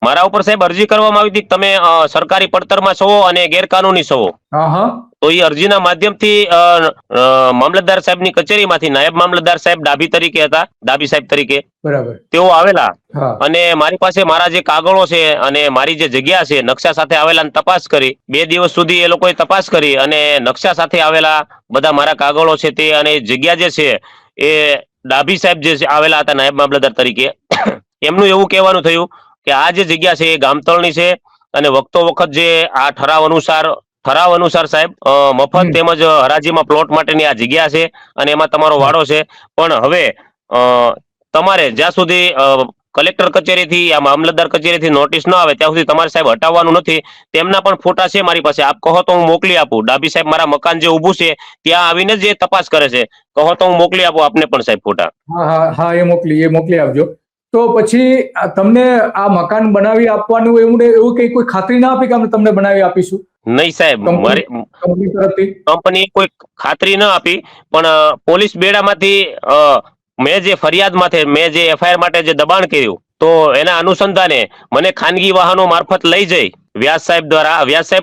મારા ઉપર સાહેબ અરજી કરવામાં આવી હતી કે તમે સરકારી પડતરમાં છો અને ગેરકાનૂની છો. હા હા તો એ અરજીના માધ્યમથી મામલતદાર સાહેબની કચેરીમાંથી નાયબ મામલતદાર સાહેબ ડાભી સાહેબ તરીકે બરાબર તેઓ આવેલા હા અને મારી પાસે મારા જે કાગળો છે અને મારી જે જગ્યા છે નકશા સાથે આવેલા તપાસ કરી. 2 દિવસ સુધી એ લોકોએ તપાસ કરી અને નકશા સાથે આવેલા બધા મારા કાગળો છે તે અને જગ્યા જે છે એ ડાભી સાહેબ જે આવેલા હતા નાયબ મામલતદાર તરીકે એમનું એવું કહેવાનું થયું કે આ જે જગ્યા છે એ ગામતળની છે અને વખતો વખત જે આ ઠરાવ અનુસાર સાહેબ મફત હમ તેમજ હરાજીમાં પ્લોટ માટેની આ જગ્યા છે અને એમાં તમારો હા વાડો છે. પણ હવે તમારે જ્યાં સુધી કલેક્ટર કચેરીથી આ મામલતદાર કચેરીથી નોટિસ ન આવે ત્યાં સુધી તમારે સાહેબ હટાવવાનું નથી. તેમના પણ ફોટા છે મારી પાસે, આપ કહો તો હું મોકલી આપું. ડાભી સાહેબ મારા મકાન જે ઊભું છે ત્યાં આવીને જે તપાસ કરે છે, કહો તો હું મોકલી આપું આપને પણ સાહેબ ફોટા. હા હા હા એ મોકલી આપજો. તો પછી તમને આ મકાન બનાવી આપવાનું એવું એવું કઈ કોઈ ખાતરી ના આપી કે અમે તમને બનાવી આપીશું નહીં સાહેબ, કંપની મારી કંપની તરફથી? કંપનીએ કોઈ ખાતરી ન આપી, પણ પોલીસ બેડામાંથી મેં જે ફરિયાદમાંથી મેં જે એફઆઈઆર માટે જે દબાણ કર્યું તો એના અનુસંધાને મને ખાનગી વાહનો મારફત લઈ જઈ વ્યાસ સાહેબ દ્વારા વ્યાસ સાહેબ